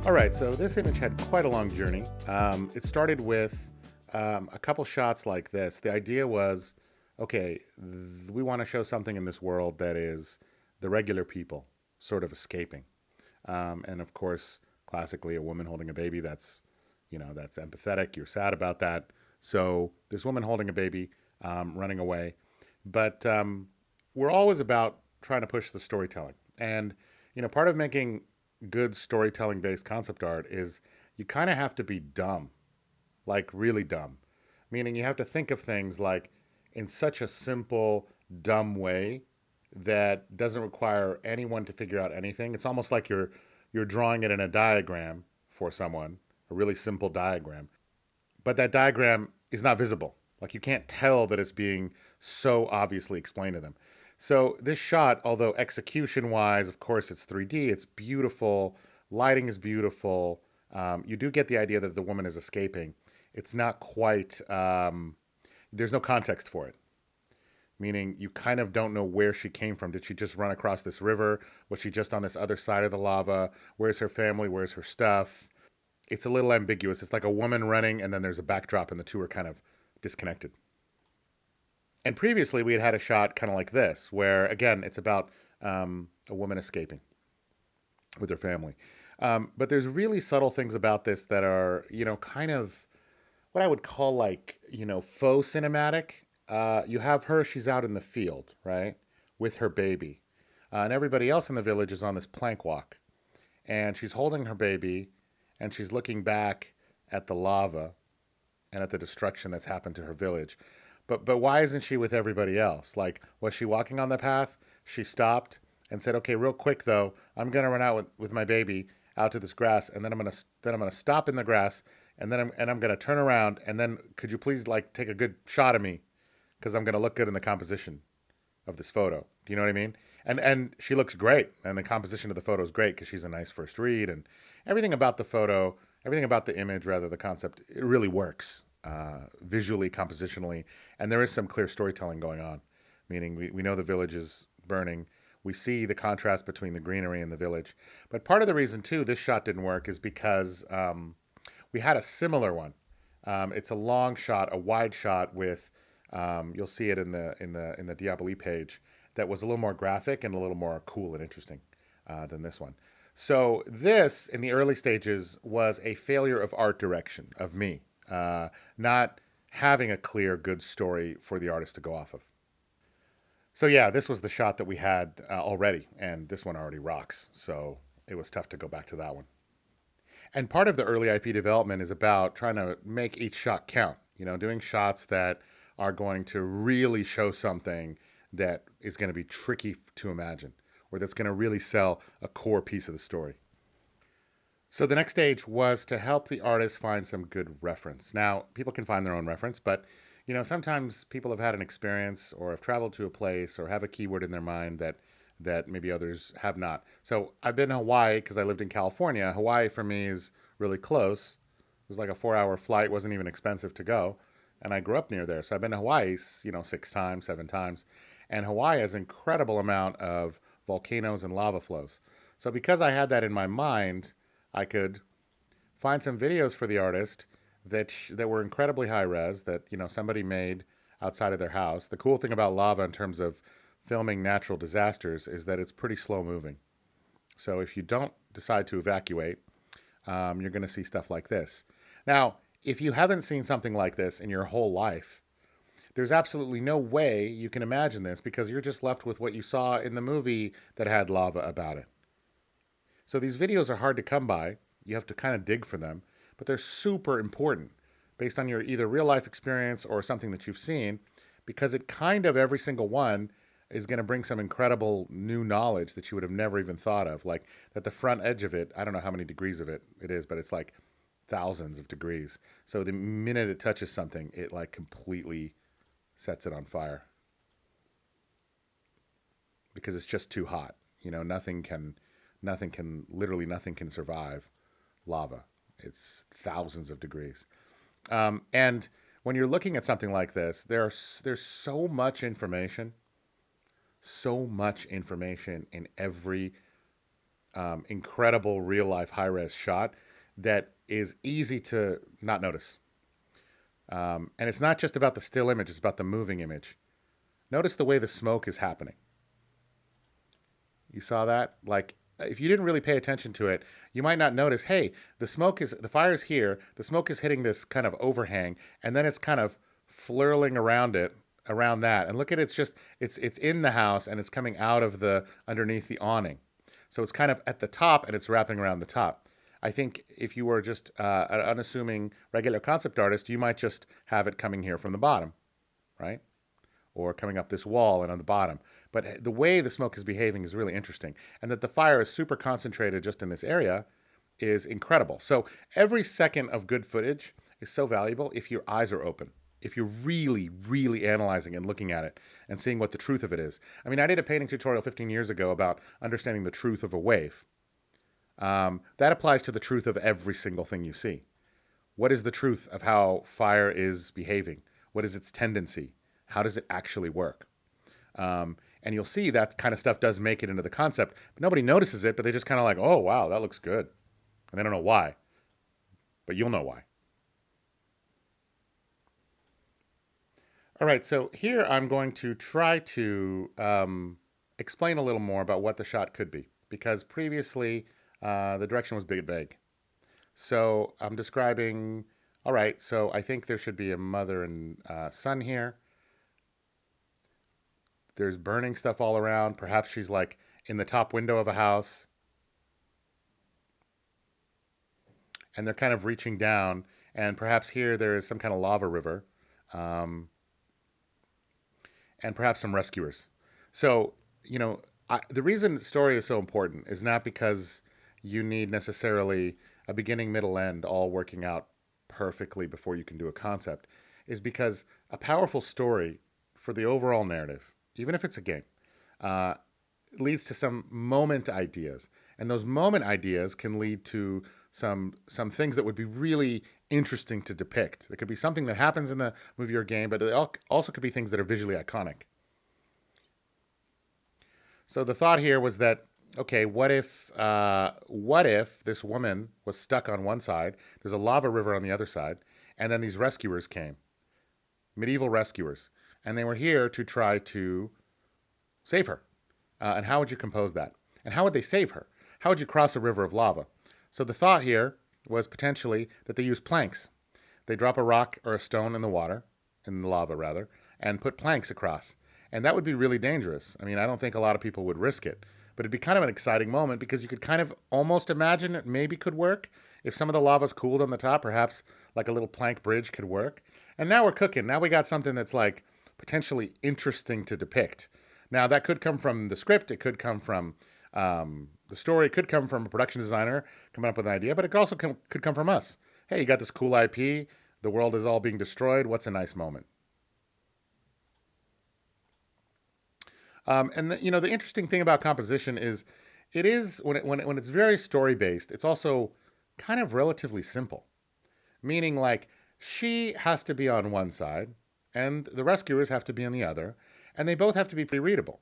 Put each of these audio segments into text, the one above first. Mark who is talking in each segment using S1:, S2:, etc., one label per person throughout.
S1: All right, so this image had quite a long journey. It started with a couple shots like this. The idea was, okay, we want to show something in this world that is the regular people sort of escaping. And of course, classically, a woman holding a baby, that's empathetic. You're sad about that. So this woman holding a baby, running away. But we're always about trying to push the storytelling. And, part of making good storytelling based concept art is you kind of have to be dumb, like really dumb. Meaning you have to think of things like in such a simple, dumb way that doesn't require anyone to figure out anything. It's almost like you're drawing it in a diagram for someone, a really simple diagram, but that diagram is not visible. Like you can't tell that it's being so obviously explained to them. So this shot, although execution wise, of course, it's 3D, it's beautiful, lighting is beautiful. You do get the idea that the woman is escaping. It's not quite. There's no context for it, meaning you kind of don't know where she came from. Did she just run across this river? Was she just on this other side of the lava? Where's her family? Where's her stuff? It's a little ambiguous. It's like a woman running, and then there's a backdrop, and the two are kind of disconnected. And previously, we had had a shot kind of like this, where again, it's about a woman escaping with her family. But there's really subtle things about this that are, kind of what I would call like, faux cinematic. You have her, she's out in the field, right, with her baby. And everybody else in the village is on this plank walk. And she's holding her baby, and she's looking back at the lava and at the destruction that's happened to her village. But why isn't she with everybody else? Like, was she walking on the path? She stopped and said, "Okay, real quick though, I'm gonna run out with my baby out to this grass, and then I'm gonna stop in the grass, and I'm gonna turn around, and then could you please like take a good shot of me, because I'm gonna look good in the composition of this photo." Do you know what I mean? And she looks great, and the composition of the photo is great because she's a nice first read, and everything about the photo, everything about the image, rather the concept, it really works visually, compositionally, and there is some clear storytelling going on. Meaning, we know the village is burning. We see the contrast between the greenery and the village. But part of the reason too this shot didn't work is because we had a similar one. It's a long shot, a wide shot with you'll see it in the Diaboli page, that was a little more graphic and a little more cool and interesting than this one. So this, in the early stages, was a failure of art direction of me, not having a clear, good story for the artist to go off of. So yeah, this was the shot that we had already, and this one already rocks. So it was tough to go back to that one. And part of the early IP development is about trying to make each shot count. Doing shots that are going to really show something that is going to be tricky to imagine, or that's going to really sell a core piece of the story. So the next stage was to help the artist find some good reference. Now, people can find their own reference, but sometimes people have had an experience or have traveled to a place or have a keyword in their mind that maybe others have not. So I've been to Hawaii because I lived in California. Hawaii for me is really close. It was like a 4-hour flight, wasn't even expensive to go. And I grew up near there. So I've been to Hawaii, 6 times, 7 times. And Hawaii has an incredible amount of volcanoes and lava flows. So because I had that in my mind, I could find some videos for the artist that were incredibly high res that somebody made outside of their house. The cool thing about lava in terms of filming natural disasters is that it's pretty slow moving. So if you don't decide to evacuate, you're going to see stuff like this. Now, if you haven't seen something like this in your whole life, there's absolutely no way you can imagine this because you're just left with what you saw in the movie that had lava about it. So these videos are hard to come by. You have to kind of dig for them, but they're super important based on your either real life experience or something that you've seen, because it kind of every single one is going to bring some incredible new knowledge that you would have never even thought of. Like that the front edge of it, I don't know how many degrees of it is, but it's like thousands of degrees. So the minute it touches something, it like completely sets it on fire because it's just too hot. Literally nothing can survive lava. It's thousands of degrees. And when you're looking at something like this, there's so much information in every incredible real life high res shot that is easy to not notice. And it's not just about the still image, it's about the moving image. Notice the way the smoke is happening. You saw that? Like, if you didn't really pay attention to it, you might not notice, hey, the fire's here, the smoke is hitting this kind of overhang, and then it's kind of flirling around it, around that. And look at it, it's in the house and it's coming out of the underneath the awning. So it's kind of at the top and it's wrapping around the top. I think if you were just an unassuming regular concept artist, you might just have it coming here from the bottom, right? Or coming up this wall and on the bottom. But the way the smoke is behaving is really interesting. And that the fire is super concentrated just in this area is incredible. So every second of good footage is so valuable if your eyes are open. If you're really, really analyzing and looking at it and seeing what the truth of it is. I mean, I did a painting tutorial 15 years ago about understanding the truth of a wave. That applies to the truth of every single thing you see. What is the truth of how fire is behaving? What is its tendency? How does it actually work? And you'll see that kind of stuff does make it into the concept, but nobody notices it, but they just kind of like, oh, wow, that looks good. And they don't know why, but you'll know why. All right, so here I'm going to try to explain a little more about what the shot could be, because previously the direction was big vague. So I'm describing, all right, so I think there should be a mother and son here. There's burning stuff all around. Perhaps she's like in the top window of a house and they're kind of reaching down. And perhaps here there is some kind of lava river um, and perhaps some rescuers. So, the reason the story is so important is not because you need necessarily a beginning, middle, end all working out perfectly before you can do a concept, is because a powerful story for the overall narrative, even if it's a game, uh, leads to some moment ideas, and those moment ideas can lead to some things that would be really interesting to depict. It could be something that happens in the movie or game, but it also could be things that are visually iconic. So the thought here was that, okay, what if this woman was stuck on one side? There's a lava river on the other side, and then these rescuers came, medieval rescuers, and they were here to try to save her. And how would you compose that? And how would they save her? How would you cross a river of lava? So the thought here was potentially that they use planks. They drop a rock or a stone in the water, in the lava rather, and put planks across. And that would be really dangerous. I mean, I don't think a lot of people would risk it. But it'd be kind of an exciting moment because you could kind of almost imagine it maybe could work. If some of the lava's cooled on the top, perhaps like a little plank bridge could work. And now we're cooking. Now we got something that's like potentially interesting to depict. Now that could come from the script. It could come from the story. It could come from a production designer coming up with an idea, but it also could come from us. Hey, you got this cool IP. The world is all being destroyed. What's a nice moment? The interesting thing about composition is it is when it's very story based, it's also kind of relatively simple. Meaning like she has to be on one side and the rescuers have to be on the other, and they both have to be pretty readable.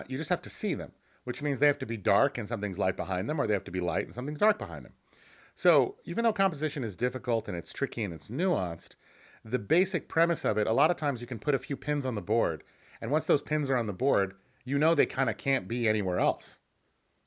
S1: You just have to see them, which means they have to be dark and something's light behind them, or they have to be light and something's dark behind them. So even though composition is difficult and it's tricky and it's nuanced, the basic premise of it, a lot of times you can put a few pins on the board, and once those pins are on the board, you know they kind of can't be anywhere else,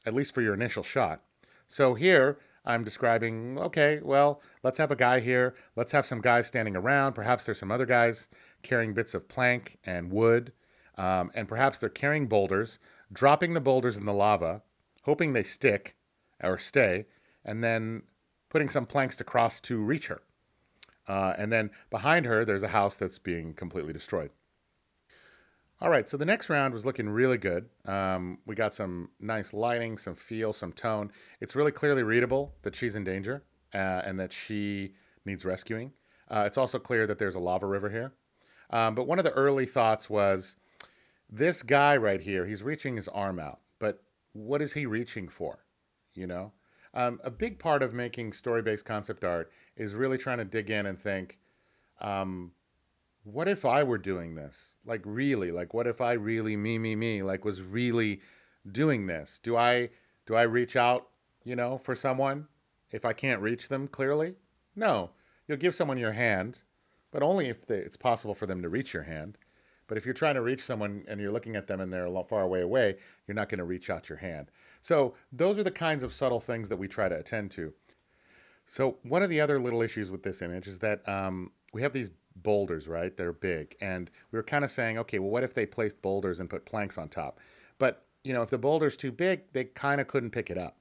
S1: at least for your initial shot. So here I'm describing, okay, well, let's have a guy here. Let's have some guys standing around. Perhaps there's some other guys carrying bits of plank and wood. And perhaps they're carrying boulders, dropping the boulders in the lava, hoping they stick or stay, and then putting some planks to cross to reach her. And then behind her, there's a house that's being completely destroyed. All right, so the next round was looking really good. We got some nice lighting, some feel, some tone. It's really clearly readable that she's in danger and that she needs rescuing. It's also clear that there's a lava river here. But one of the early thoughts was this guy right here, he's reaching his arm out, but what is he reaching for? You know? A big part of making story based concept art is really trying to dig in and think, um, what if I were doing this? Like really, like what if I really me like was really doing this? Do I reach out, for someone if I can't reach them clearly? No. You'll give someone your hand, but only if it's possible for them to reach your hand. But if you're trying to reach someone and you're looking at them and they're a lot far away, you're not going to reach out your hand. So those are the kinds of subtle things that we try to attend to. So one of the other little issues with this image is that we have these boulders, right? They're big, and we were kind of saying, okay, well, what if they placed boulders and put planks on top? But if the boulder's too big, they kind of couldn't pick it up,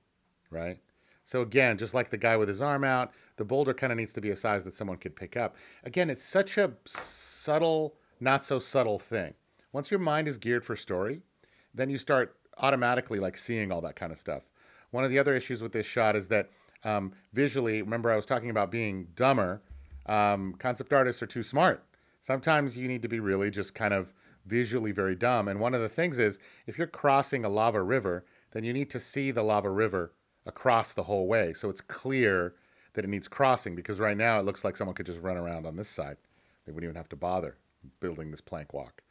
S1: right? So again, just like the guy with his arm out, the boulder kind of needs to be a size that someone could pick up. Again, it's such a subtle, not so subtle thing. Once your mind is geared for story, then you start automatically like seeing all that kind of stuff. One of the other issues with this shot is that visually, remember I was talking about being dumber. Concept artists are too smart. Sometimes you need to be really just kind of visually very dumb. And one of the things is if you're crossing a lava river, then you need to see the lava river across the whole way. So it's clear that it needs crossing because right now it looks like someone could just run around on this side. They wouldn't even have to bother building this plank walk.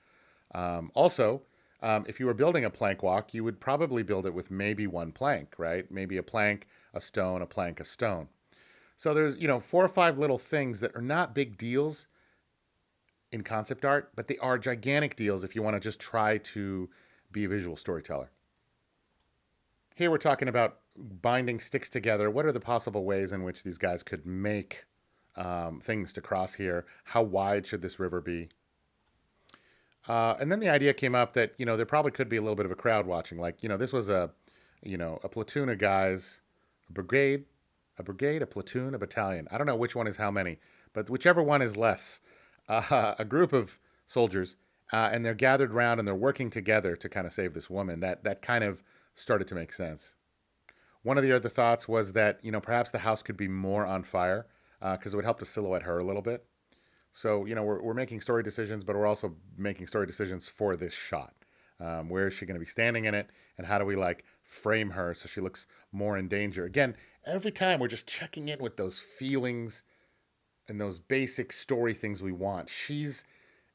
S1: Also, if you were building a plank walk, you would probably build it with maybe one plank, right? Maybe a plank, a stone, a plank, a stone. So there's, 4 or 5 little things that are not big deals in concept art, but they are gigantic deals if you want to just try to be a visual storyteller. Here we're talking about binding sticks together. What are the possible ways in which these guys could make things to cross here? How wide should this river be? And then the idea came up that there probably could be a little bit of a crowd watching. Like this was a platoon of guys, a brigade, a platoon, a battalion. I don't know which one is how many, but whichever one is less. A group of soldiers, and they're gathered around and they're working together to kind of save this woman. That kind of started to make sense. One of the other thoughts was that perhaps the house could be more on fire because it would help to silhouette her a little bit. So, we're making story decisions, but we're also making story decisions for this shot. Where is she going to be standing in it? And how do we like frame her so she looks more in danger? Again, every time we're just checking in with those feelings and those basic story things we want. She's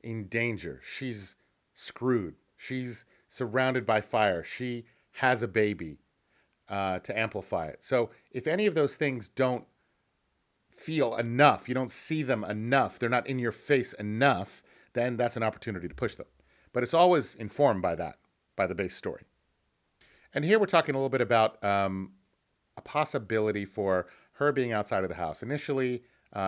S1: in danger. She's screwed. She's surrounded by fire. She has a baby to amplify it. So if any of those things don't feel enough, you don't see them enough, they're not in your face enough, then that's an opportunity to push them. But it's always informed by that, by the base story. And here we're talking a little bit about a possibility for her being outside of the house. Initially,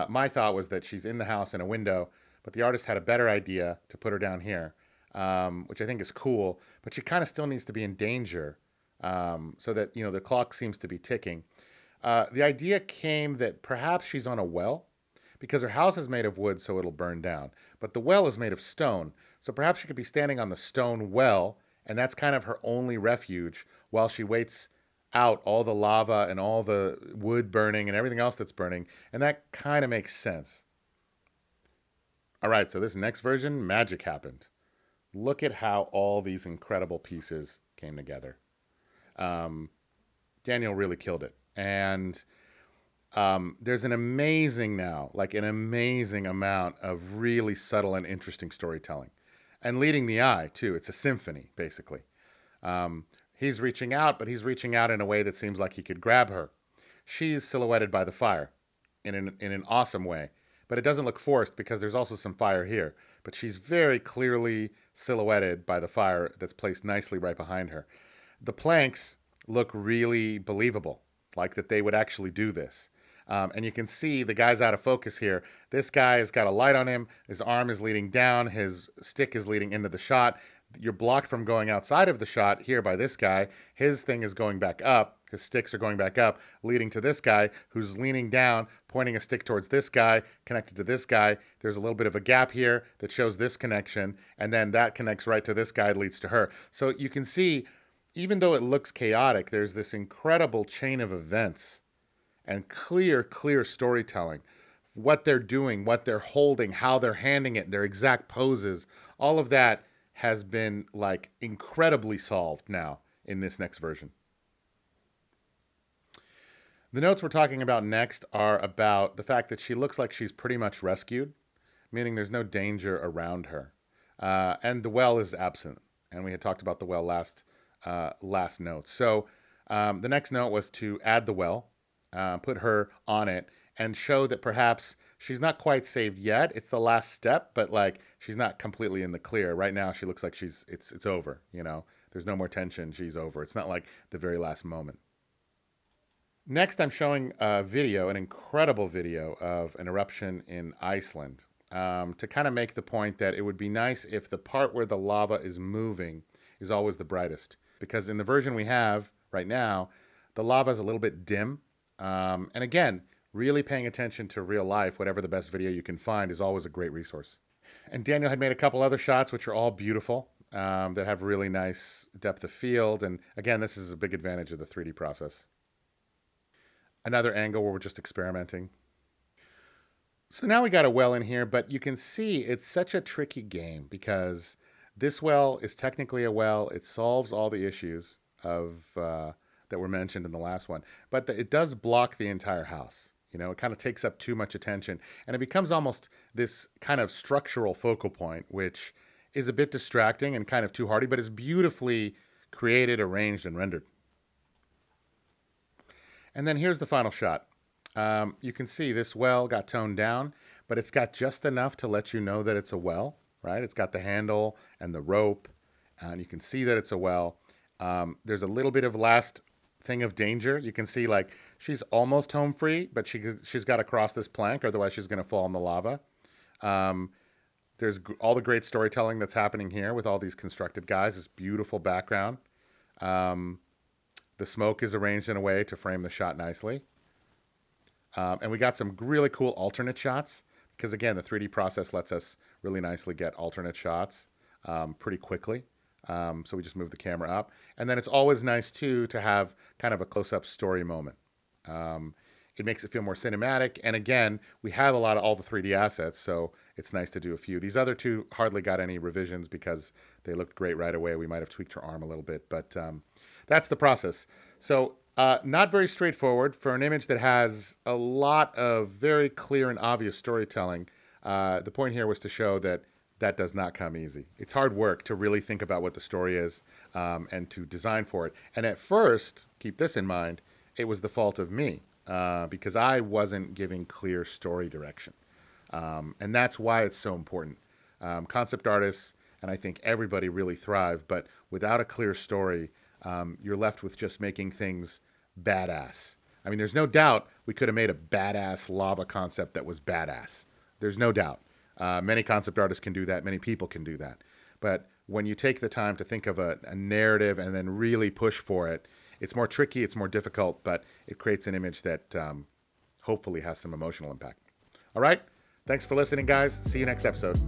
S1: my thought was that she's in the house in a window, but the artist had a better idea to put her down here, which I think is cool. But she kind of still needs to be in danger so that the clock seems to be ticking. The idea came that perhaps she's on a well because her house is made of wood, so it'll burn down. But the well is made of stone, so perhaps she could be standing on the stone well, and that's kind of her only refuge while she waits out all the lava and all the wood burning and everything else that's burning, and that kind of makes sense. All right, so this next version, magic happened. Look at how all these incredible pieces came together. Um, Daniel really killed it. And there's an amazing now, like an amazing amount of really subtle and interesting storytelling. And leading the eye, too. It's a symphony, basically. Um, he's reaching out, but he's reaching out in a way that seems like he could grab her. She's silhouetted by the fire in an awesome way, but it doesn't look forced because there's also some fire here. But she's very clearly silhouetted by the fire that's placed nicely right behind her. The planks look really believable, like that they would actually do this. And you can see the guy's out of focus here. This guy has got a light on him. His arm is leading down. His stick is leading into the shot. You're blocked from going outside of the shot here by this guy. His thing is going back up. His sticks are going back up, leading to this guy who's leaning down, pointing a stick towards this guy, connected to this guy. There's a little bit of a gap here that shows this connection, and then that connects right to this guy, leads to her. So you can see, even though it looks chaotic, there's this incredible chain of events and clear storytelling. What they're doing, what they're holding, how they're handing it, their exact poses, all of that has been like incredibly solved now in this next version. The notes we're talking about next are about the fact that she looks like she's pretty much rescued, meaning there's no danger around her. And the well is absent. And we had talked about the well last note. So The next note was to add the well, put her on it, and show that perhaps she's not quite saved yet. It's the last step, but like she's not completely in the clear. Right now, she looks like it's over. There's no more tension. She's over. It's not like the very last moment. Next, I'm showing a video, an incredible video of an eruption in Iceland, to kind of make the point that it would be nice if the part where the lava is moving is always the brightest. Because in the version we have right now, the lava is a little bit dim. And again, really paying attention to real life, whatever the best video you can find, is always a great resource. And Daniel had made a couple other shots, which are all beautiful, that have really nice depth of field. And again, this is a big advantage of the 3D process. Another angle where we're just experimenting. So now we got a well in here, but you can see it's such a tricky game because this well is technically a well. It solves all the issues of that were mentioned in the last one, but it does block the entire house. It kind of takes up too much attention, and it becomes almost this kind of structural focal point, which is a bit distracting and kind of too hardy, but is beautifully created, arranged, and rendered. And then here's the final shot. You can see this well got toned down, but it's got just enough to let you know that it's a well, right? It's got the handle and the rope, and you can see that it's a well. There's a little bit of last thing of danger. You can see like she's almost home free, but she's got to cross this plank, otherwise she's going to fall in the lava. There's all the great storytelling that's happening here with all these constructed guys. This beautiful background. The smoke is arranged in a way to frame the shot nicely. And we got some really cool alternate shots because, again, the 3D process lets us really nicely get alternate shots pretty quickly. So we just move the camera up. And then it's always nice, too, to have kind of a close-up story moment. It makes it feel more cinematic. And, again, we have all the 3D assets, so it's nice to do a few. These other two hardly got any revisions because they looked great right away. We might have tweaked her arm a little bit, but that's the process. So not very straightforward for an image that has a lot of very clear and obvious storytelling. The point here was to show that that does not come easy. It's hard work to really think about what the story is and to design for it. And at first, keep this in mind, it was the fault of me because I wasn't giving clear story direction. And that's why it's so important. Concept artists, and I think everybody really thrive, but without a clear story, you're left with just making things badass. I mean, there's no doubt we could have made a badass lava concept that was badass. There's no doubt. Many concept artists can do that. Many people can do that. But when you take the time to think of a narrative and then really push for it, it's more tricky, it's more difficult, but it creates an image that hopefully has some emotional impact. All right? Thanks for listening, guys. See you next episode.